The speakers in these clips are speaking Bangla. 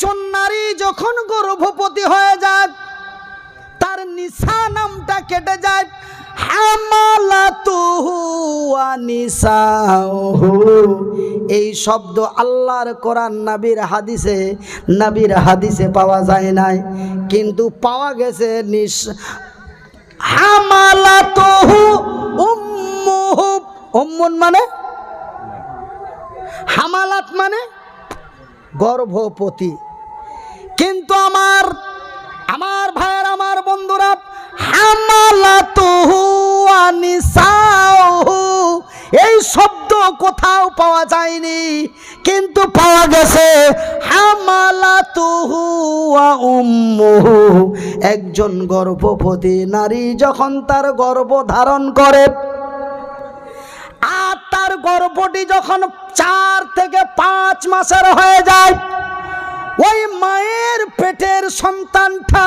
একজন নারী যখন গর্ভবতী হয়ে যায় তার নিসা নামটা কেটে যায়, হামালাতুহু ওয়া নিসাউহু। এই শব্দ আল্লাহর কোরআন নবীর হাদিসে পাওয়া যায় নাই, কিন্তু পাওয়া গেছে হামালাতুহু উম্মুহু। উম্মুন মানে হামালাত মানে গর্ভবতী। কিন্তু আমার ভাইয়ের, আমার বন্ধুরা, হামালাতুহু ওয়া নিসাউহু এই শব্দ কোথাও পাওয়া যায়নি, কিন্তু পাওয়া গেছে হামালাতুহু ওয়া উম্মুহু। একজন গর্ভবতী নারী যখন তার গর্ভ ধারণ করে আর তার গর্ভটি যখন 4 থেকে 5 মাসের হয়ে যায়, ওই মায়ের পেটের সন্তানটা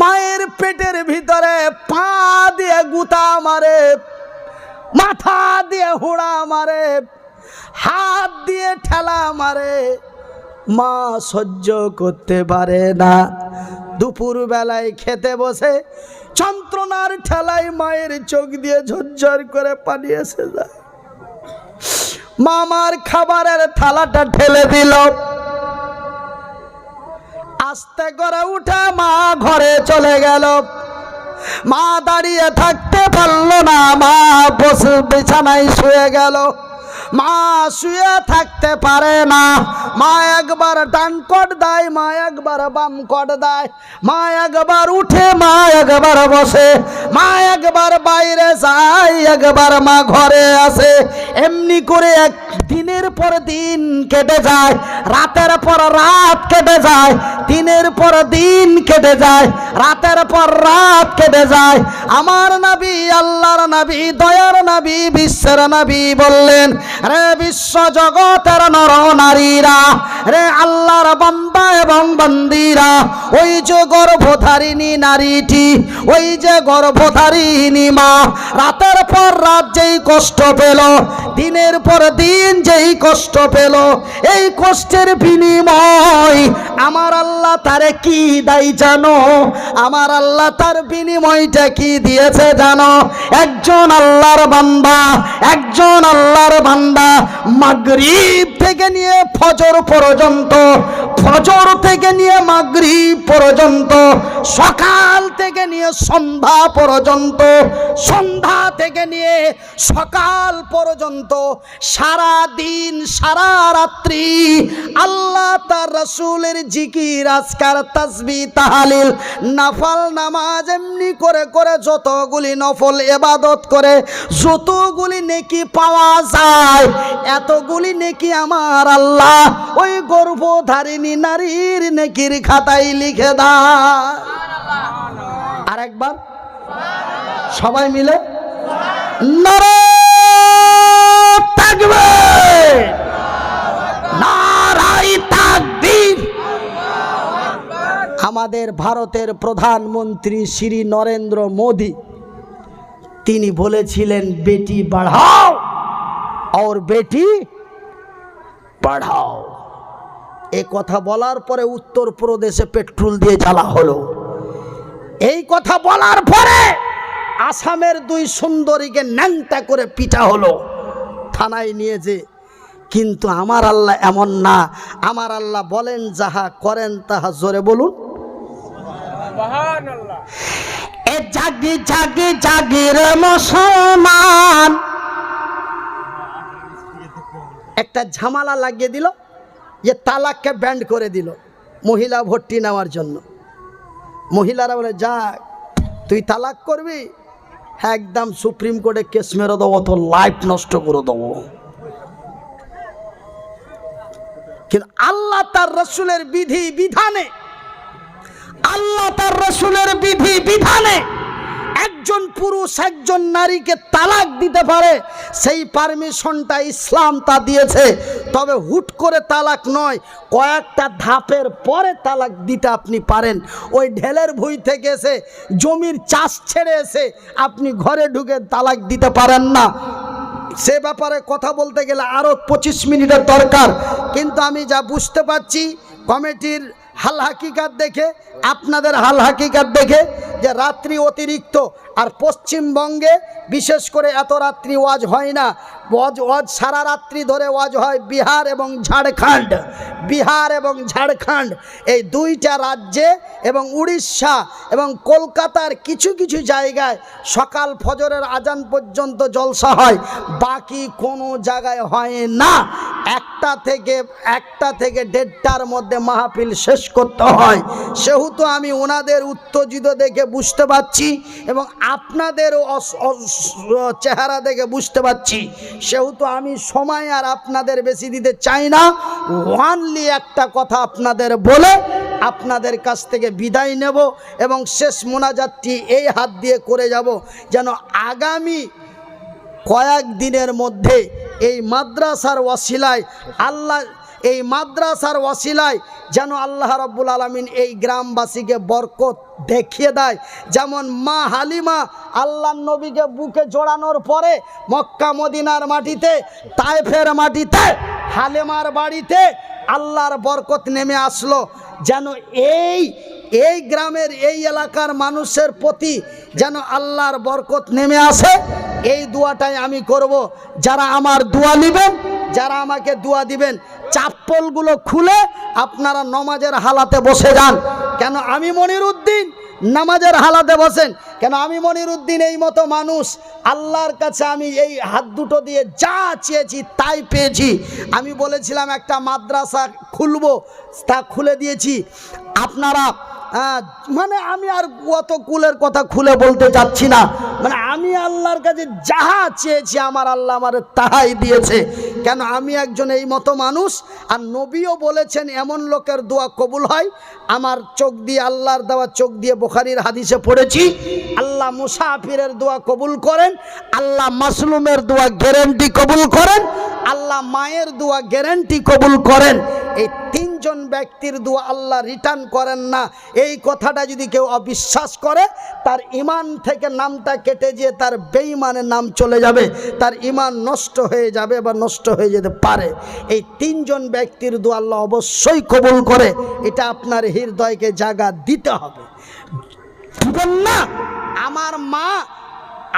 মায়ের পেটের ভিতরে পা দিয়ে গুতা মারে, মাথা দিয়ে হুড়া মারে, হাত দিয়ে ঠেলা মারে, মা সহ্য করতে পারে না। দুপুর বেলায় খেতে বসে যন্ত্রণার ঠেলায় মায়ের চোখ দিয়ে ঝরঝর করে পানি এসে যায়। মামার খাবারের থালাটা ঠেলে দিল, আস্তে করে উঠে মা ঘরে চলে গেল। মা দাঁড়িয়ে থাকতে পারল না, মা বসে বিছানায় শুয়ে গেল। মা শুয়ে থাকতে পারে না, মা একবার ডান কট দেয়, মা একবার বাম কট দেয়, মা একবার উঠে, মা একবার বসে, মা একবার বাইরে যায়, একবার মা ঘরে আসে। এমনি করে এক দিনের পর দিন কেটে যায়, রাতের পর রাত কেটে যায়, দিনের পর দিন কেটে যায়, রাতের পর রাত কেটে যায়। আমার নবী, আল্লাহর নবী, দয়ার নবী, বিশ্বের নবী বললেন, রে বিশ্ব জগতের নর নারীরা, রে আল্লাহর বান্দা এবং বান্দিরা, ওই যে গর্ভধারিণী নারীটি, ওই যে গর্ভধারিণী মা রাতের পর রাত যেই কষ্ট পেল, দিনের পর দিন যেই কষ্ট পেল, এই কষ্টের বিনিময় আমার আল্লাহ তারে কি দেয় জানো? আমার আল্লাহ তার বিনিময়টা কি দিয়েছে জানো? একজন আল্লাহর বান্দা, একজন আল্লাহর বান্দা মাগরিব থেকে নিয়ে ফজর পর্যন্ত, ফজর থেকে নিয়ে মাগরিব পর্যন্ত, সকাল থেকে নিয়ে সন্ধ্যা পর্যন্ত, সন্ধ্যা থেকে নিয়ে সকাল পর্যন্ত, সারা দিন সারা রাত্রি আল্লাহ তার রাসূলের জিকির, আজকার, তাসবিহ, তাহলিল, নফল নামাজ এমনি করে করে যতগুলি নফল ইবাদত করে যতগুলি নেকি পাওয়া যায়, এতগুলি নেকি আমার আল্লাহ ওই গর্ভধারিণী নারীর নেকির খাতায় লিখে দেয়। আরেকবার সবাই মিলে নারায়ে তাকবীর, নারায়ে তাকবীর। আমাদের ভারতের প্রধানমন্ত্রী শ্রী নরেন্দ্র মোদি, তিনি বলেছিলেন বেটি বাড়াও और বেটি পড়াও। এই কথা বলার পরে উত্তরপ্রদেশে পেট্রোল দিয়ে জ্বালা হলো। এই কথা বলার পরে আসামের 2 সুন্দরীকে ন্যাংটা করে পিটা হলো, থানায় নিয়েছে। কিন্তু আমার আল্লাহ এমন না, আমার আল্লাহ বলেন যাহা করেন তাহা, জোরে বলুন সুবহানাল্লাহ। এ জাগি জাগি জাগি রে মুসলমান, একটা ঝামেলা লাগিয়ে দিল যে তালাককে ব্যান্ড করে দিল মহিলা ভর্তি নেওয়ার জন্য। মহিলারা বলে, যা তুই তালাক করবি, একদম সুপ্রিম কোর্টে কেস মেরে দেবো, তো লাইফ নষ্ট করে দেবো। কিন্তু আল্লাহ তার রাসূলের বিধি বিধানে, আল্লাহ তার রাসূলের বিধি বিধানে একজন পুরুষ একজন নারীকে তালাক দিতে পারে, সেই পারমিশনটা ইসলাম তা দিয়েছে। তবে হুট করে তালাক নয়, কয়েকটা ধাপের পরে তালাক দিতে আপনি পারেন। ওই ঢেলের ভুঁই থেকে এসে, জমির চাষ ছেড়ে এসে আপনি ঘরে ঢুকে তালাক দিতে পারেন না। সে ব্যাপারে কথা বলতে গেলে আরও 25 মিনিটের দরকার, কিন্তু আমি যা বুঝতে পারছি কমিটির হাল হাকিকাত দেখে, আপনাদের হাল হাকিকাত দেখে, যে রাত্রি অতিরিক্ত, আর পশ্চিমবঙ্গে বিশেষ করে এত রাত্রি ওয়াজ হয় না। ওয়াজ সারা রাত্রি ধরে ওয়াজ হয় বিহার এবং ঝাড়খণ্ড। বিহার এবং ঝাড়খণ্ড এই দুইটা রাজ্যে এবং উড়িষ্যা এবং কলকাতার কিছু কিছু জায়গায় সকাল ফজরের আজান পর্যন্ত জলসা হয়, বাকি কোনো জায়গায় হয় না। একটা থেকে 1:30টার মধ্যে মাহফিল শেষ করতে হয়। সেহেতু আমি ওনাদের উত্তেজিত দেখে বুঝতে পারছি এবং আপনাদেরও চেহারা দেখে বুঝতে পারছি, সেহেতু আমি সময় আর আপনাদের বেশি দিতে চাই না। ওয়ানলি একটা কথা আপনাদের বলে আপনাদের কাছ থেকে বিদায় নেব এবং শেষ মোনাজাতটি এই হাত দিয়ে করে যাব, যেন আগামী কয়েক দিনের মধ্যে এই মাদ্রাসার ওয়াসিলায় এই মাদ্রাসার ওয়াসিলায় যেন আল্লাহ রাব্বুল আলামিন এই গ্রামবাসীকে বরকত দেখিয়ে দেয়। যেমন মা হালিমা আল্লাহর নবীকে বুকে জড়ানোর পরে মক্কা মদিনার মাটিতে, তায়েফের মাটিতে, হালিমার বাড়িতে আল্লাহর বরকত নেমে আসলো, যেন এই গ্রামের এই এলাকার মানুষের প্রতি যেন আল্লাহর বরকত নেমে আসে। এই দোয়াটাই আমি করব। যারা আমার দোয়া নেবেন, যারা আমাকে দোয়া দিবেন, চাপ্পলগুলো খুলে আপনারা নামাজের হালাতে বসে যান। কেন আমি মনিরউদ্দিন নামাজের হালাতে বসেন? কেন আমি মনিরউদ্দিন এই মতো মানুষ, আল্লাহর কাছে আমি এই হাত দুটো দিয়ে যা চেয়েছি তাই পেয়েছি। আমি বলেছিলাম একটা মাদ্রাসা খুলবো, তা খুলে দিয়েছি। আপনারা মানে আমি আর অত কুলের কথা খুলে বলতে যাচ্ছি না, মানে আমি আল্লাহর কাছে যাহা চেয়েছি আমার আল্লাহ আমার তাহাই দিয়েছে। কেন আমি একজন এই মতো মানুষ, আর নবীও বলেছেন এমন লোকের দোয়া কবুল হয়। আমার চোখ দিয়ে, আল্লাহর দেওয়া চোখ দিয়ে বুখারীর হাদিসে পড়েছি, আল্লাহ মুসাফিরের দোয়া কবুল করেন, আল্লাহ মাসলুমের দোয়া গ্যারান্টি কবুল করেন, আল্লাহ মায়ের দোয়া গ্যারান্টি কবুল করেন। এই তিনজন ব্যক্তির দোয়া আল্লাহ রিটার্ন করেন না। এই কথাটা যদি কেউ অবিশ্বাস করে, তার ইমান থেকে নামটা কেটে যেয়ে তার বেঈমানের নাম চলে যাবে, তার ইমান নষ্ট হয়ে যাবে বা নষ্ট হয়ে যেতে পারে। এই তিনজন ব্যক্তির দোয়া আল্লাহ অবশ্যই কবুল করে, এটা আপনার হৃদয়কে জায়গা দিতে হবে। না, আমার মা,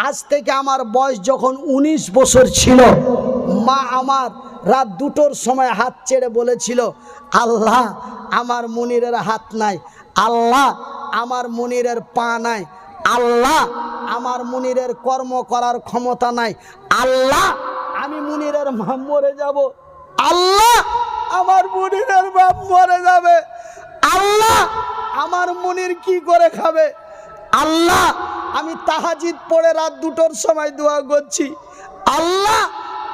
আজ থেকে আমার বয়স যখন 19 বছর ছিল, মা আমার রাত 2টোর সময় হাত ছেড়ে বলেছিল, আল্লাহ আমার মুনিরের হাত নাই, আল্লাহ আমার মুনিরের পা নাই, আল্লাহ আমার মুনিরের কর্ম করার ক্ষমতা নাই, আল্লাহ আমি মুনিরের মা মরে যাব, আল্লাহ আমার মুনিরের বাপ মরে যাবে, আল্লাহ আমার মুনির কি করে খাবে, আল্লাহ আমি তাহাজ্জুদ পড়ে রাত 2টোর সময় দোয়া করছি, আল্লাহ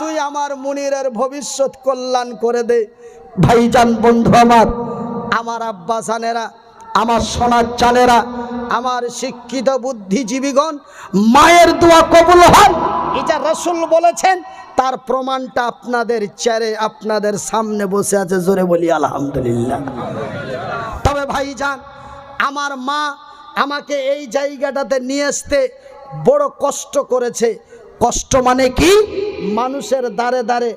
তুই আমার মুনিরের ভবিষ্যৎ কল্যাণ করে দে। ভাইজান, বন্ধু আমার আব্বা জানেরা, আমার সোনার চানেরা, আমার শিক্ষিত বুদ্ধিজীবীগণ, মায়ের দোয়া কবুল হয় এটা রাসূল বলেছেন, তার প্রমাণটা আপনাদের চেয়ারে আপনাদের সামনে বসে আছে। জোরে বলি আলহামদুলিল্লাহ। তবে ভাইজান, আমার মা আমাকে এই জায়গাটাতে নিয়ে আসতে বড় কষ্ট করেছে। কষ্ট মানে কি? মানুষের দ্বারে দ্বারে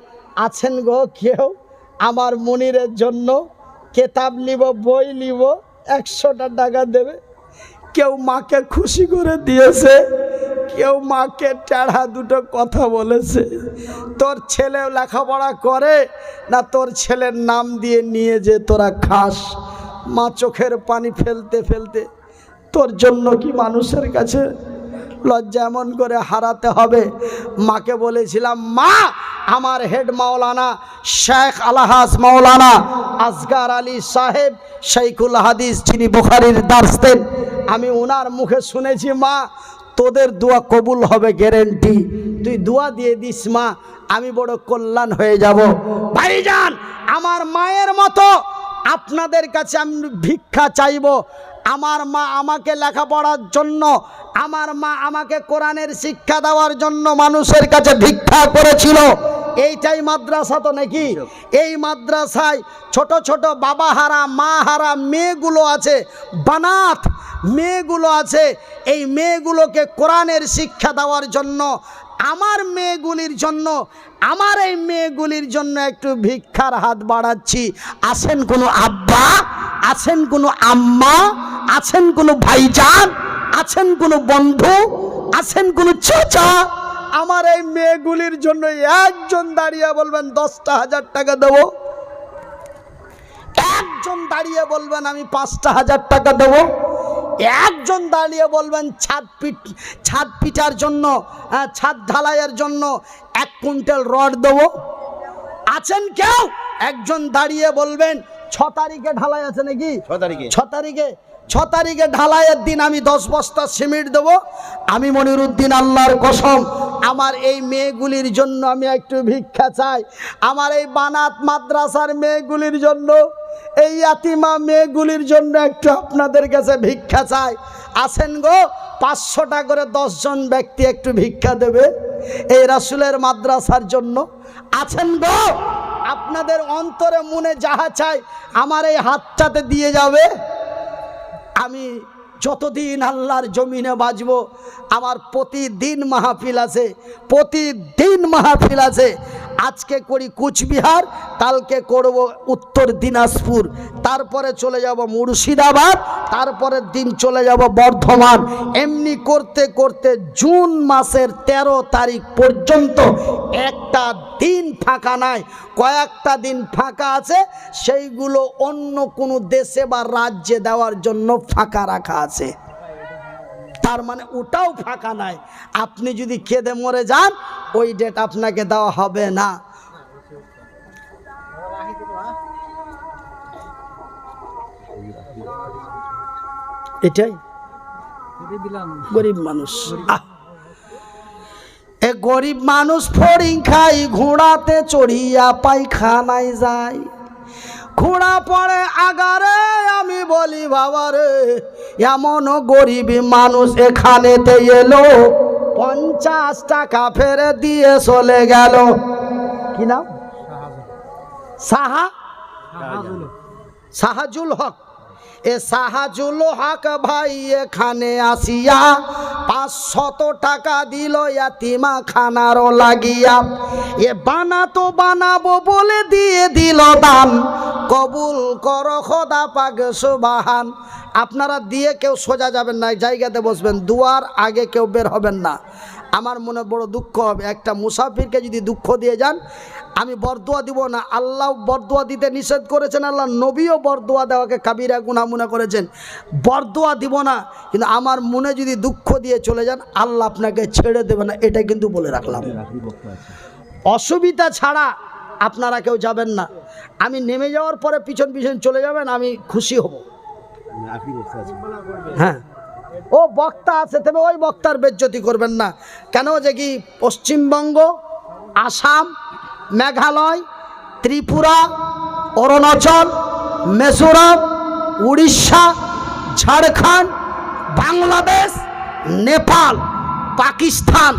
আছেন গো কেউ আমার মুনিরের জন্য কেতাব নিব, বই নিব, 100টা টাকা দেবে। কেউ মাকে খুশি করে দিয়েছে, কেউ মাকে টেढ़ा দুটো কথা বলেছে, তোর ছেলেও লেখাপড়া করে না, তোর ছেলের নাম দিয়ে নিয়ে যে তোরা খাস। মা চোখের পানি ফেলতে ফেলতে, তোর জন্য কি মানুষের কাছে লজ্জা এমন করে হারাতে হবে? মাকে বলেছিলাম, মা আমার হেড মাওলানা শেখ আলহাজ মাওলানা আসগার আলী সাহেব শাইখুল হাদিস, যিনি বুখারীর দার্স দেন, আমি ওনার মুখে শুনেছি, মা তোদের দোয়া কবুল হবে গ্যারান্টি, তুই দোয়া দিয়ে দিস মা, আমি বড় কল্যাণ হয়ে যাব। ভাইজান, আমার মায়ের মতো আপনাদের কাছে আমি ভিক্ষা চাইব। আমার মা আমাকে লেখাপড়ার জন্য, আমার মা আমাকে কোরআনের শিক্ষা দেওয়ার জন্য মানুষের কাছে ভিক্ষা করেছিল। এইটাই মাদ্রাসা তো নাকি? এই মাদ্রাসায় ছোট ছোট বাবাহারা মাহারা মেয়েগুলো আছে, বানাত মেয়েগুলো আছে। এই মেয়েগুলোকে কোরআনের শিক্ষা দেওয়ার জন্য আমার মেয়েগুলির জন্য, আমার এই মেয়েগুলির জন্য একটু ভিক্ষার হাত বাড়াচ্ছি। আছেন কোনো আব্বা, আছেন কোনো আম্মা, আছেন কোনো ভাইজান, আছেন কোনো বন্ধু, আছেন কোনো চাচা? আমার এই মেয়েগুলির জন্য একজন দাঁড়িয়ে বলবেন 10,000 টাকা দেবো। একজন দাঁড়িয়ে বলবেন আমি 5,000 টাকা দেবো। একজন দাঁড়িয়ে বলবেন ছাদ পিটার জন্য, ছাদ ঢালাইয়ের জন্য 1 কুইন্টাল রড দেবো। আছেন কেউ? একজন দাঁড়িয়ে বলবেন 6 তারিখে ঢালাই আছে নাকি? 6 তারিখে ঢালাইয়ের দিন আমি 10 বস্তা সিমেন্ট দেবো। আমি মনিরুদ্দিন আল্লাহর কসম আমার এই মেয়েগুলির জন্য আমি একটু ভিক্ষা চাই। আমার এই বানাত মাদ্রাসার মেয়েগুলির জন্য, এই ইয়াতিমা মেয়েগুলির জন্য একটু আপনাদের কাছে ভিক্ষা চাই। আছেন গো? 500 টাকা করে 10 জন ব্যক্তি একটু ভিক্ষা দেবে এই রাসূলের মাদ্রাসার জন্য। আছেন গো? আপনাদের অন্তরে মনে যাহা চাই আমার এই হাতটাতে দিয়ে যাবে। আমি যতদিন আল্লাহর জমিনে বাঁচব আমার প্রতিদিন মাহফিল আছে, প্রতিদিন মাহফিল আছে। আজকে করি কুচবিহার, কালকে করব উত্তর দিনাজপুর, তারপরে চলে যাব মুর্শিদাবাদ, তারপরের দিন চলে যাব বর্ধমান। এমনি করতে করতে জুন মাসের 13 তারিখ পর্যন্ত একটা দিন ফাঁকা নাই। কয়েকটা দিন ফাঁকা আছে, সেইগুলো অন্য কোনো দেশে বা রাজ্যে দেওয়ার জন্য ফাঁকা রাখা আছে। তার মানে ওটাও ফাঁকা নাই। আপনি যদি খেদে মরে যান ওই ডেট আপনাকে দেওয়া হবে না। এটাই গরিব মানুষ। এ গরিব মানুষ ফড়িং খাই, ঘোড়াতে চড়িয়া পায়খানায় যায়। ঘোড়া পড়ে আগারে, আমি বলি বাবারে এমন গরিব মানুষ এখানেতে এলো, 50 টাকা ফেরে দিয়ে চলে গেল। কি নাম? শাহাজুল হক। এ শাহাজুল হক ভাই এখানে আসিয়া 500 টাকা দিল ইয়াতিমা খানারও লাগিয়া। এ বানাতো বানাবো বলে দিয়ে দিল দান, কবুল করো খোদা পাক সুবহান। আপনারা দিয়ে কেউ সোজা যাবেন না, জায়গাতে বসবেন, দুয়ার আগে কেউ বের হবেন না। আমার মনে বড় দুঃখ হবে, একটা মুসাফিরকে যদি দুঃখ দিয়ে যান। আমি বরদোয়া দিব না, আল্লাহ বরদোয়া দিতে নিষেধ করেছেন, আল্লাহ নবীও বরদোয়া দেওয়াকে কাবিরা গুনাহ মনে করেছেন। বরদোয়া দিব না, কিন্তু আমার মনে যদি দুঃখ দিয়ে চলে যান আল্লাহ আপনাকে ছেড়ে দেবে না, এটা কিন্তু বলে রাখলাম। অসুবিধা ছাড়া আপনারা কেউ যাবেন না। আমি নেমে যাওয়ার পরে পিছন পিছন চলে যাবেন, আমি খুশি হব। হ্যাঁ, ও বক্তা আছে, তবে ওই বক্তার বেজ্জতি করবেন না। কেন যে কি পশ্চিমবঙ্গ, আসাম, মেঘালয়, ত্রিপুরা, অরুণাচল, মিজোরাম, উড়িষ্যা, ঝাড়খণ্ড, বাংলাদেশ, নেপাল, পাকিস্তান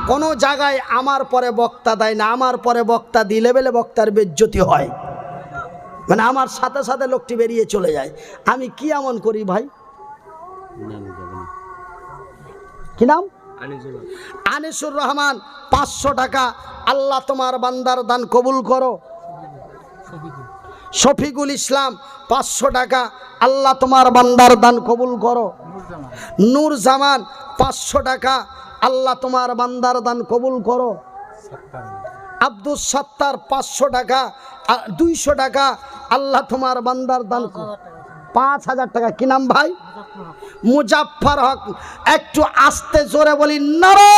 কোনো জায়গায় আমার পরে বক্তা দেয় না। আমার পরে বক্তা দিলে বেলে বক্তার বেজ্জতি হয়, মানে আমার সাথে সাথে লোকটি বেরিয়ে চলে যায়। আমি কি এমন করি ভাই? কি নাম? আনিসুর রহমান 500 টাকা। আল্লাহ তোমার বান্দার দান কবুল করো। শফিকুল ইসলাম 500 টাকা। আল্লাহ তোমার বান্দার দান কবুল করো। নূর জামান 500 টাকা। আল্লাহ তোমার বান্দার দান কবুল করো। আব্দুল সত্তার 500 টাকা। 200 টাকা। আল্লাহ তোমার বান্দার দান 5000 টাকা। কি নাম ভাই? মুজাফফর হক। একটু আস্তে জোরে বলি নারে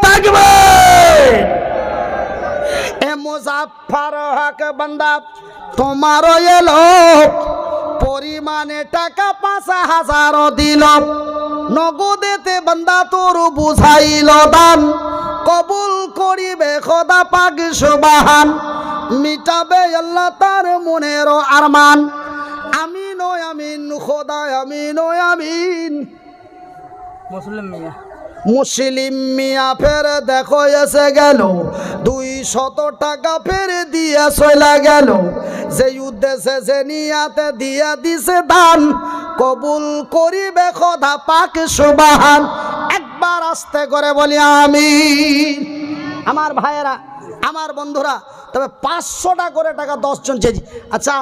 তাকবীর। এ মুজাফফর হক বান্দা তোমারও এলো, পরিমাণে টাকা 5000 দিল, নগদেতে বান্দা তোর বুঝাইল দান, কবুল করিবে খোদা পাক সুবহান, মিটাবে আল্লাহ তার মনের আরমান। আমিন ও আমিন খোদা, আমিন ও আমিন। মুসলিম মিয়া ফের দেখো এসে গেল, 200 টাকা ফের দিয়ে চলে গেল, যে উদ্দেশ্যে যে নিয়াতে দিয়া দিছে দান, কবুল করিবে খোদা পাক সুবহান। একবার আস্তে করে বলি আমিন। আমার ভাইয়েরা, আমার বন্ধুরা, তবে 500টা করে টাকা 10 জন চেয়েছি। আচ্ছা,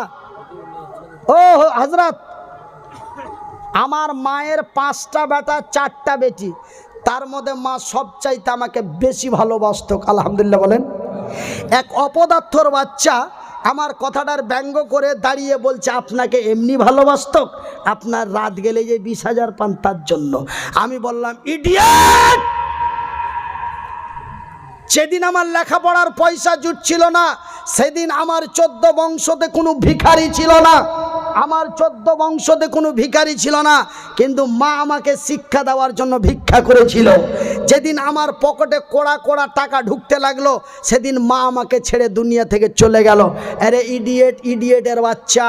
ও হযরত, আমার মায়ের 5টা বেটা 4টা বেটি, তার মধ্যে মা সবচাইতে আমাকে বেশি ভালোবাসত, আলহামদুলিল্লাহ বলেন। এক অপদার্থর বাচ্চা আমার কথাটার ব্যঙ্গ করে দাঁড়িয়ে বলছে আপনাকে এমনি ভালোবাসত, আপনার রাত গেলে যে 20,000 পান তার জন্য। আমি বললাম ইডিয়েট, সেদিন আমার লেখাপড়ার পয়সা জুটছিল না, সেদিন আমার 14 বংশতে কোনো ভিখারি ছিল না, আমার 14 বংশতে কোনো ভিখারি ছিল না, কিন্তু মা আমাকে শিক্ষা দেওয়ার জন্য ভিক্ষা করেছিল। যেদিন আমার পকেটে কোড়া কোড়া টাকা ঢুকতে লাগলো, সেদিন মা আমাকে ছেড়ে দুনিয়া থেকে চলে গেল। আরে ইডিয়েট, ইডিয়েটের বাচ্চা,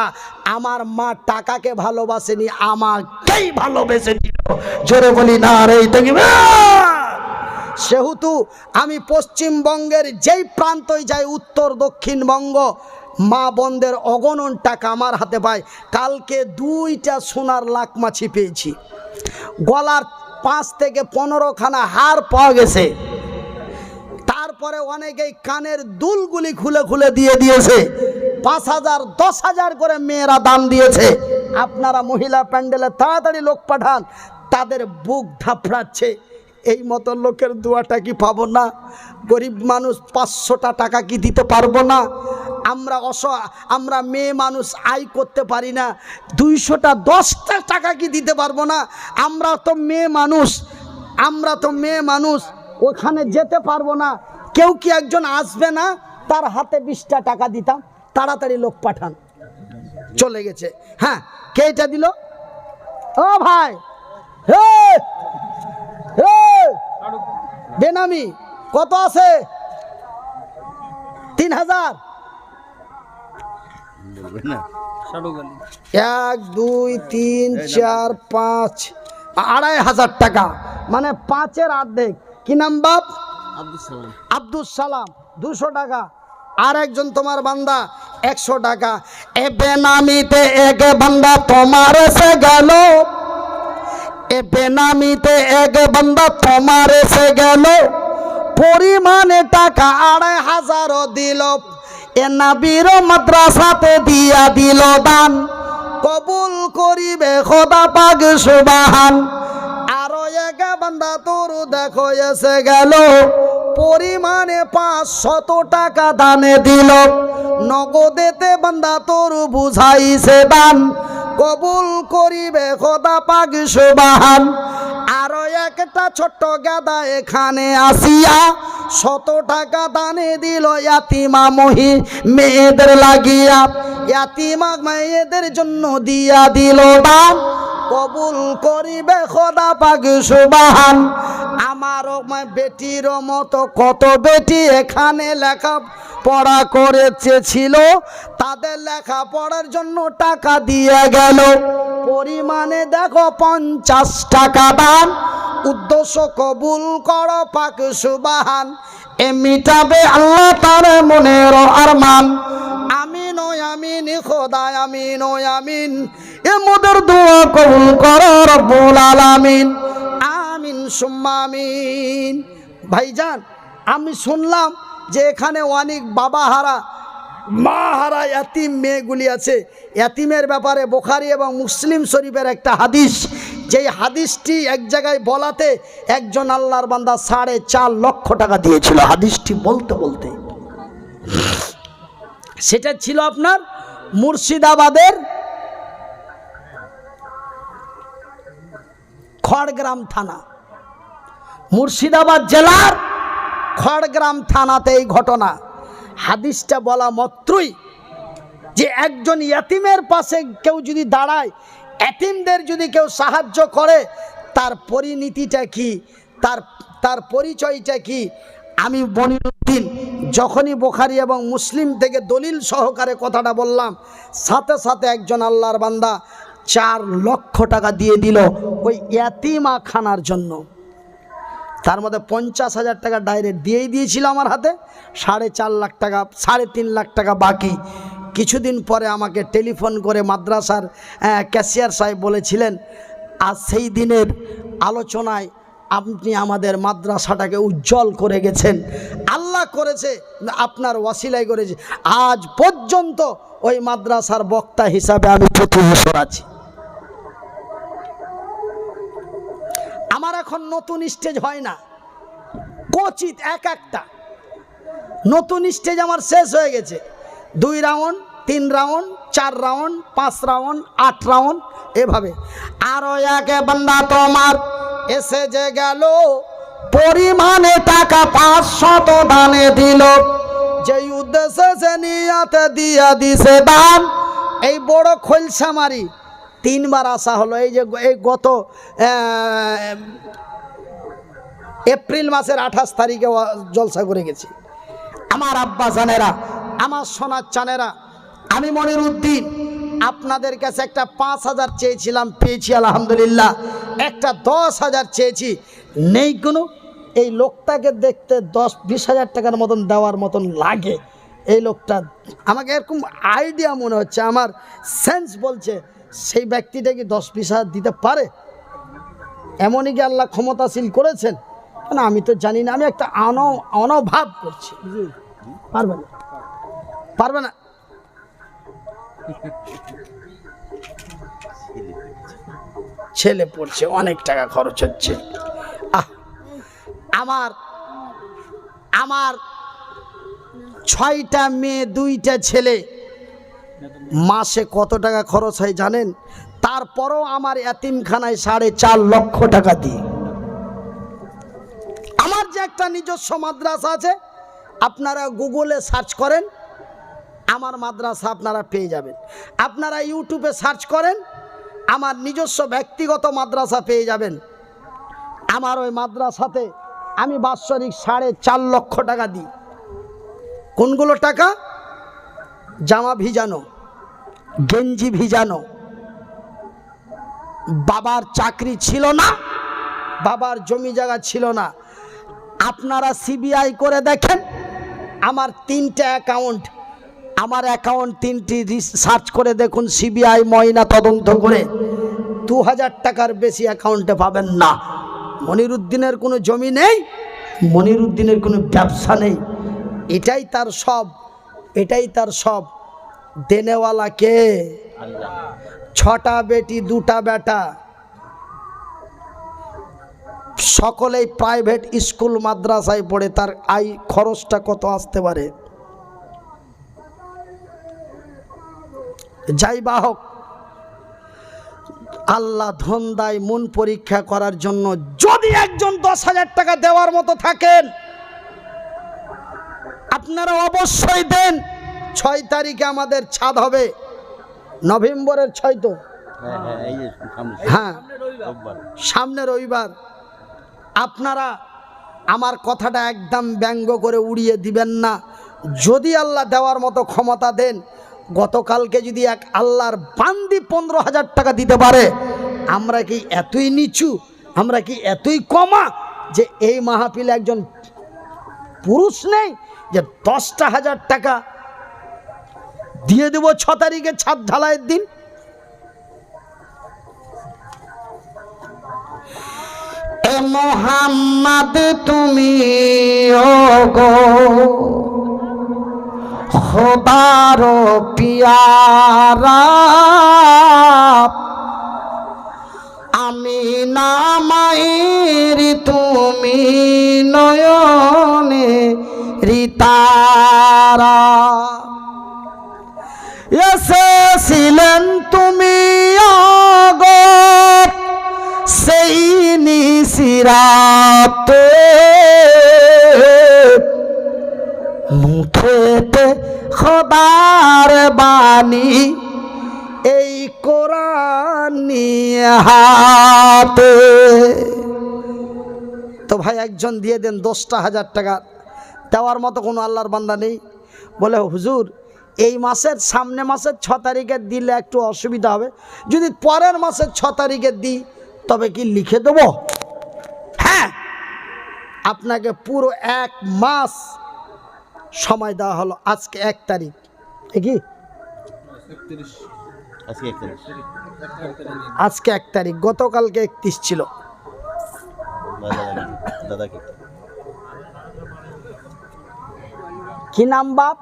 আমার মা টাকাকে ভালোবাসেনি, আমাকেই ভালোবেসেছিল। জোরে বলি না রে তাকবীর। সেহেতু আমি পশ্চিমবঙ্গের যেই প্রান্তই যাই, উত্তর দক্ষিণবঙ্গ, মা বোনদের অগণন টাকা আমার হাতে পায়। কালকে 2টা সোনার লাকমাছি পেয়েছি, গলার 5 থেকে 15খানা হার পাওয়া গেছে। তারপরে অনেকেই কানের দুলগুলি খুলে খুলে দিয়ে দিয়েছে। 5,000 10,000 করে মেয়েরা দান দিয়েছে। আপনারা মহিলা প্যান্ডেলে তাড়াতাড়ি লোক পাঠান, তাদের বুক ধাপড়াচ্ছে। এই মতো লোকের দোয়াটা কি পাবো না? গরিব মানুষ 500টা টাকা কি দিতে পারবো না? আমরা মেয়ে মানুষ আয় করতে পারি না, 200টা 10টা টাকা কি দিতে পারবো না? আমরা তো মেয়ে মানুষ, ওখানে যেতে পারবো না। কেউ কি একজন আসবে না, তার হাতে 20টা টাকা দিতাম, তাড়াতাড়ি লোক পাঠান। চলে গেছে। হ্যাঁ, কে এটা দিল? ও ভাই, হে বেনামি কত আছে? 3,000। 1 2 3 4 5 2,500 টাকা, মানে 5-এর অর্ধেক। কি নাম বাপ? আব্দুল সালাম। 200 টাকা। আর একজন তোমার বান্দা 100 টাকা। এ বেনামিতে এক বান্দা তোমার এসে গেল, এ বেনামিতে এক বান্দা তোমার এসে গেল, পরিমাণে টাকা 2,500 দিল, এ নবীর মাদ্রাসাতে দিয়া দিল দান, কবুল করিবে খোদা পাক সুবহান। আরো এক বান্দা তোর দেখো এসে গেল, পরিমাণে 500 টাকা দানে দিল, নগদেতে বান্দা তোর বুঝাইছে দান, কবুল করিবে খোদা পাক সুবহান। আরো একটা ছোট্ট গাদা এখানে আসিয়া 100 টাকা দানে দিল, ইয়াতিমা মেয়েদের লাগিয়া, ইয়াতিমা মেয়েদের জন্য দিয়া দিল দান, কবুল করিবে খোদা পাক সুবহান। আমারও বেটির মতো কত বেটি এখানে লেখা পড়া করেছে ছিল, তাদের লেখা পড়ার জন্য টাকা দিয়ে গেল, পরিমাণে দেখো 50 টাকা দান, উদ্দেশ্য কবুল করো পাক সুবহান। এ মিটাবে আল্লাহ তার মনের আরমান। আমিন ও আমিন খোদা, আমিন ও আমিন, এ মোদের দোয়া কবুল করো রব্বুল আলামিন। আমিন সুম্মা আমিন। ভাইজান, আমি শুনলাম যে এখানে অনেক বাবাহারা মাহারা ইয়াতিম মেয়েগুলি আছে। ইয়াতিমের ব্যাপারে বুখারী এবং মুসলিম শরীফের একটা হাদিস, যেই হাদিসটি এক জায়গায় বলাতে একজন আল্লাহর বান্দা 4.5 লক্ষ টাকা দিয়েছিল। হাদিসটি বলতে বলতে সেটা ছিল আপনার মুর্শিদাবাদের খড়গ্রাম থানা, মুর্শিদাবাদ জেলার খড়গ্রাম থানাতে এই ঘটনা। হাদিসটা বলা মাত্রই যে একজন ইয়াতিমের পাশে কেউ যদি দাঁড়ায়, ইয়াতিমদের যদি কেউ সাহায্য করে, তার পরিণতিটা কি, তার পরিচয়টা কি। আমি মনিরুদ্দিন যখনই বুখারী এবং মুসলিম থেকে দলিল সহকারে কথাটা বললাম, সাথে সাথে একজন আল্লাহর বান্দা 4 লক্ষ টাকা দিয়ে দিল ওই ইয়াতিমাখানার জন্য। তার মধ্যে 50,000 টাকা ডাইরেক্ট দিয়েই দিয়েছিল আমার হাতে, 4.5 লাখ টাকা, 3.5 লাখ টাকা বাকি। কিছুদিন পরে আমাকে টেলিফোন করে মাদ্রাসার ক্যাশিয়ার সাহেব বলেছিলেন, আজ সেই দিনের আলোচনায় আপনি আমাদের মাদ্রাসাটাকে উজ্জ্বল করে গেছেন, আল্লাহ করেছে, আপনার ওয়াসিলায় করেছে। আজ পর্যন্ত ওই মাদ্রাসার বক্তা হিসাবে আমি প্রতি বছর আছি। আমার এখন নতুন স্টেজ হয় না, কোচিত এক একটা নতুন স্টেজ আমার শেষ হয়ে গেছে। 2 round, 3 round, 4 round, 5 round, 8 round, এভাবে। আরো এক বান্দা তোমার এসে যে গেল, পরিমাণে টাকা 500 দানে দিল, যে উদ্দেশ্যে সে নিয়াতে দিয়া দিছে দান। এই বড় খোলসামারি 3 বার আসা হলো। এই যে এই গত এপ্রিল মাসের 28 তারিখে জলসা করে গেছি। আমার আব্বা জানেরা, আমার সোনার চানেরা, আমি মনিরউদ্দিন আপনাদের কাছে একটা 5000 চেয়েছিলাম, পেয়েছি আলহামদুলিল্লাহ। একটা 10,000 চেয়েছি, নেই কোনো। এই লোকটাকে দেখতে 10-20 হাজার টাকার মতন দেওয়ার মতন লাগে। এই লোকটা আমাকে এরকম আইডিয়া মনে হচ্ছে, আমার সেন্স বলছে সেই ব্যক্তিটা কি 10-20 হাজার দিতে পারে। এমনই কি আল্লাহ ক্ষমতাশীল করেছেন? না আমি তো জানি না, আমি একটা অনভাব করছি। পারবে না, পারবে না। ছেলে পড়ছে, অনেক টাকা খরচ হচ্ছে। আমার 6টা মেয়ে, 2টা ছেলে, মাসে কত টাকা খরচ হয় জানেন? তারপরও আমার এতিমখানায় 4.5 লক্ষ টাকা দিই। আমার যে একটা নিজস্ব মাদ্রাসা আছে, আপনারা গুগলে সার্চ করেন, আমার মাদ্রাসা আপনারা পেয়ে যাবেন। আপনারা ইউটিউবে সার্চ করেন, আমার নিজস্ব ব্যক্তিগত মাদ্রাসা পেয়ে যাবেন। আমার ওই মাদ্রাসাতে আমি বাৎসরিক 4.5 লক্ষ টাকা দিই। কোনগুলো টাকা? জামা ভিজানো, গেঞ্জি ভিজানো। বাবার চাকরি ছিল না, বাবার জমি জায়গা ছিল না। আপনারা সিবিআই করে দেখেন, আমার 3টে অ্যাকাউন্ট, আমার অ্যাকাউন্ট 3টি সার্চ করে দেখুন, সিবিআই ময়না তদন্ত করে 2000 টাকার বেশি অ্যাকাউন্টে পাবেন না। মনিরউদ্দিনের কোনো জমি নেই, মনিরউদ্দিনের কোনো ব্যবসা নেই। এটাই তার সব, এটাই তার সব। দেনেওয়ালা কে? 6টা বেটি 2টা বেটা, সকলেই প্রাইভেট স্কুল মাদ্রাসায় পড়ে। তার আয় খরচটা কত আসতে পারে? যাই বাহক, আল্লাহ ধন দেয় মন পরীক্ষা করার জন্য। যদি একজন 10,000 টাকা দেওয়ার মতো থাকেন, আপনারা অবশ্যই দেন। 6 তারিখে আমাদের ছাদ হবে, নভেম্বরের 6 তো, হ্যাঁ সামনে রবিবার। আপনারা আমার কথাটা একদম ব্যঙ্গ করে উড়িয়ে দিবেন না। যদি আল্লাহ দেওয়ার মতো ক্ষমতা দেন, গতকালকে যদি এক আল্লাহর বান্দি 15,000 টাকা দিতে পারে, আমরা কি এতই নিচু, আমরা কি এতই কমা যে এই মাহফিলে একজন পুরুষ নেই যে 10,000 টাকা দিয়ে দেব 6 তারিখে ছাদ ঢালাইয়ের দিন? এ মোহাম্মদ তুমি ওগো খোদার পিয়ারা, আমি নামাইর তুমি নয়নে রিতারা। এসেছিলেন তুমি ওগো সেই নিশিরাতে, মুখেতে খোদার বাণী, এই কোরআন নিয়ে হাতে। তো ভাই একজন দিয়ে দেন 10,000 টাকা। দেওয়ার মতো কোনো আল্লাহর বান্দা নেই? বলে হুজুর এই মাসের সামনে মাসের 6 তারিখে দিলে একটু অসুবিধা হবে, যদি পরের মাসের 6 তারিখে দিই তবে কি লিখে দেব? হ্যাঁ, আপনাকে পুরো 1 মাস সময় দেওয়া হলো। আজকে 1 তারিখ, কি আজকে 1 তারিখ, গতকালকে 31 ছিল। দাদাকে কি নাম বাপ?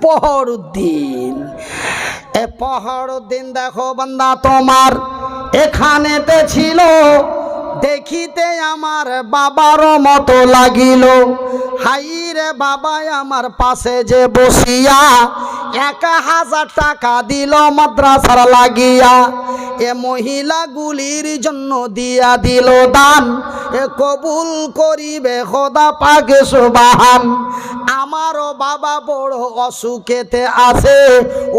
পহরউদ্দিন। এ পহরউদ্দিন দেখো বান্দা, তোমার এখানেতে ছিল, দেখিতে আমার বাবারও মতো লাগিল। হাই রে বাবা আমার পাশে যে বসিয়া 1000 টাকা দিল মাদ্রাসার লাগিয়া। এ মহিলাগুলির জন্য দিয়া দিল দান, এ কবুল করিবে খোদা পাক সুবহান। আমারও বাবা বড় অসুখেতে আছে,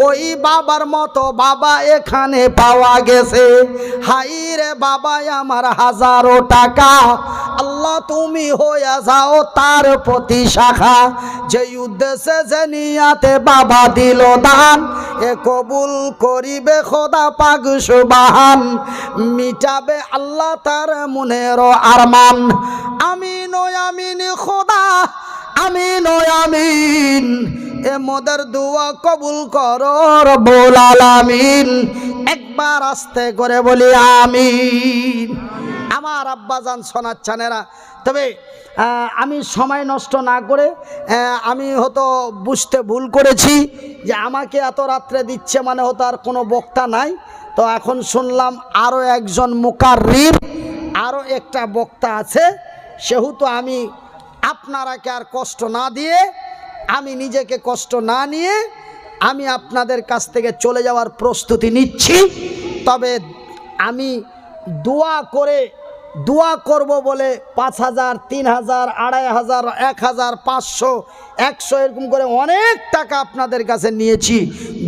ওই বাবার মতো বাবা এখানে পাওয়া গেছে। হাই রে বাবা আমার 1000 টাকা, আল্লাহ তুমি হইয়া যাও তার প্রতি শাখা। যে উদ্দেশ্যে যে নিয়াতে বাবা দিল দান, এ কবুল করিবে খোদা পাক সুবহান। মিটাবে আল্লাহ তার মনের আরমান। আমিন ও আমিন খোদা, আমিন ও আমিন। এ মোদের দোয়া কবুল করো রব্বুল আলামিন। একবার আস্তে করে বলি আমিন। আমার আব্বাজান শোনাচ্ছেনেরা, তবে আমি সময় নষ্ট না করে আমি হয়তো বুঝতে ভুল করেছি যে আমাকে এত রাত্রে দিচ্ছে মানে হয়তো আর কোনো বক্তা নাই। তো এখন শুনলাম আরও একজন মুকাররির, আরও একটা বক্তা আছে, সেহেতু আমি আপনারাকে আর কষ্ট না দিয়ে, আমি নিজেকে কষ্ট না নিয়ে আমি আপনাদের কাছ থেকে চলে যাওয়ার প্রস্তুতি নিচ্ছি। তবে আমি দোয়া করব বলে 5000, 3000, 2500, 1000, 500, 100 এরকম করে অনেক টাকা আপনাদের কাছে নিয়েছি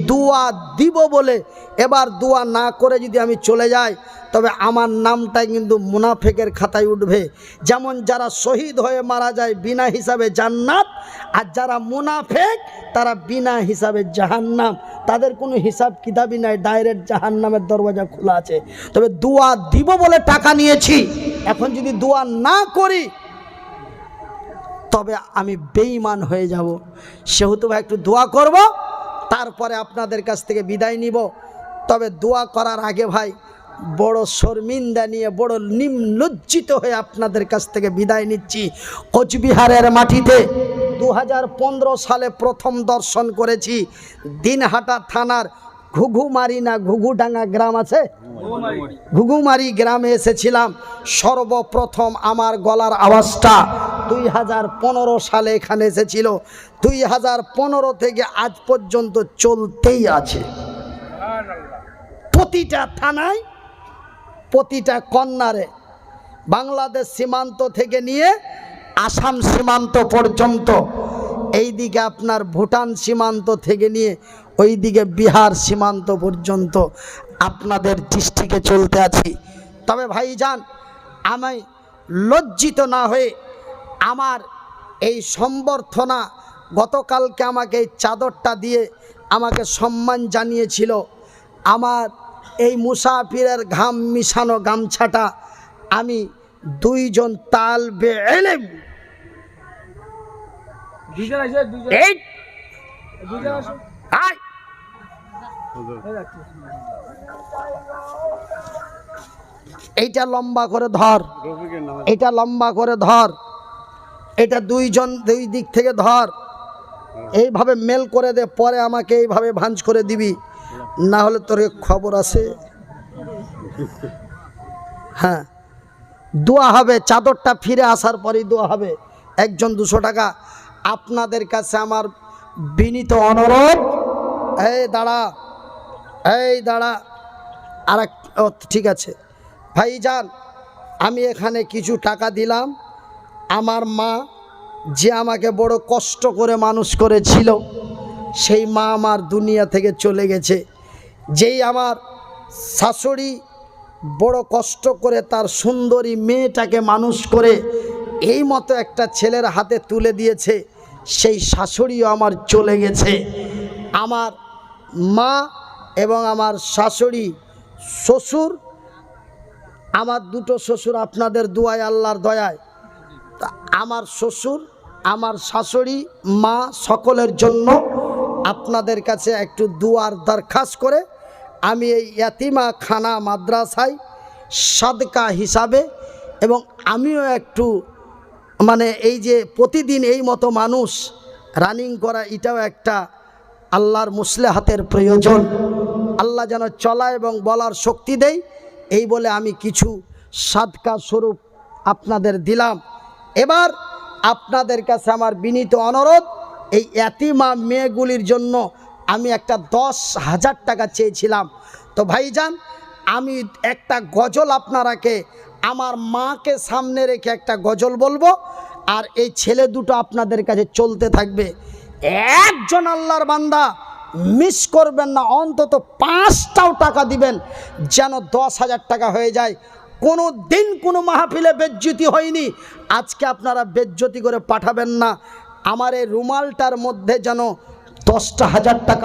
দোয়া দিব বলে। এবার দোয়া না করে যদি আমি চলে যাই, তবে আমার নামটাই কিন্তু মুনাফেকের খাতায় উঠবে। যেমন যারা শহীদ হয়ে মারা যায় বিনা হিসাবে জান্নাত, আর যারা মুনাফেক তারা বিনা হিসাবে জাহান্নাম। তাদের কোনো হিসাব কিতাবই নাই, ডাইরেক্ট জাহান্নামের দরওয়াজা খোলা আছে। তবে দোয়া দিব বলে টাকা নিয়েছি, এখন যদি দোয়া না করি তবে আমি বেঈমান হয়ে যাব। সেহেতু ভাই একটু দোয়া করব, তারপরে আপনাদের কাছ থেকে বিদায় নিব। তবে দোয়া করার আগে ভাই বড় শর্মিন্দা নিয়ে, বড় লজ্জিত হয়ে আপনাদের কাছ থেকে বিদায় নিচ্ছি। কোচবিহারের মাটিতে 2015 সালে প্রথম দর্শন করেছি। দিনহাটা থানার ঘুঘুমারি না ঘুঘুডাঙ্গা গ্রাম আছে, ঘুঘুমারি গ্রামে এসেছিলাম। সর্বপ্রথম আমার গলার আওয়াজটা 2015 সালে এখানে এসেছিল। 2015 থেকে আজ পর্যন্ত চলতেই আছে। প্রতিটা থানায়, প্রতিটা কর্নারে, বাংলাদেশ সীমান্ত থেকে নিয়ে আসাম সীমান্ত পর্যন্ত, এইদিকে আপনার ভুটান সীমান্ত থেকে নিয়ে ওইদিকে বিহার সীমান্ত পর্যন্ত আপনাদের ডিস্ট্রিক্টে চলতে আছি। তবে ভাইজান, আমি লজ্জিত না হয়ে আমার এই সম্বর্ধনা, গতকালকে আমাকে এই চাদরটা দিয়ে আমাকে সম্মান জানিয়েছিল, আমার এই মুসাফিরের ঘাম মিশানো গামছাটা আমি 2 জন তালবে ইলম, এইটা লম্বা করে ধর, এটা লম্বা করে ধর, এটা 2 জন 2 দিক থেকে ধর, এইভাবে মেল করে দে, পরে আমাকে এইভাবে ভাঁজ করে দিবি, না হলে তোর খবর আছে। হ্যাঁ, দোয়া হবে, চাদরটা ফিরে আসার পরেই দোয়া হবে। একজন 200 টাকা। আপনাদের কাছে আমার বিনীত অনুরোধ, এই দাঁড়া, এই দাঁড়া, আর ঠিক আছে ভাইজান, আমি এখানে কিছু টাকা দিলাম। আমার মা যে আমাকে বড় কষ্ট করে মানুষ করেছিল, সেই মা আমার দুনিয়া থেকে চলে গেছে। যেই আমার শাশুড়ি বড় কষ্ট করে তার সুন্দরী মেয়েটাকে মানুষ করে এই মতো একটা ছেলের হাতে তুলে দিয়েছে, সেই শাশুড়িও আমার চলে গেছে। আমার মা এবং আমার শাশুড়ি, শ্বশুর, আমার 2টো শ্বশুর আপনাদের দোয়ায়, আল্লাহর দয়ায়, আমার শ্বশুর, আমার শাশুড়ি, মা, সকলের জন্য আপনাদের কাছে একটু দুয়ার দরখাস্ত করে আমি এই ইয়াতিমা খানা মাদ্রাসায় সাদকা হিসাবে এবং আমিও একটু মানে এই যে প্রতিদিন এই মতো মানুষ রানিং করা, এটাও একটা আল্লাহর মুসলেহাতের প্রয়োজন। আল্লাহ যেন চলা এবং বলার শক্তি দেয়, এই বলে আমি কিছু সাদকা স্বরূপ আপনাদের দিলাম। এবার আপনাদের কাছে আমার বিনীত অনুরোধ, এই এতিমা মেয়েগুলির জন্য আমি একটা 10,000 টাকা চেয়েছিলাম। তো ভাইজান, আমি একটা গজল আপনারাকে, আমার মাকে সামনে রেখে একটা গজল বলবো, আর এই ছেলে দুটো আপনাদের কাছে চলতে থাকবে। একজন আল্লাহর বান্দা মিস করবেন না, অন্তত 5টাও টাকা দিবেন, যেন 10,000 টাকা হয়ে যায়। কোনো দিন কোনো মাহফিলে বেজ্জতি হয়নি, আজকে আপনারা বেজ্জতি করে পাঠাবেন না। আমার এই রুমালটার মধ্যে যেন 10,000 টাকা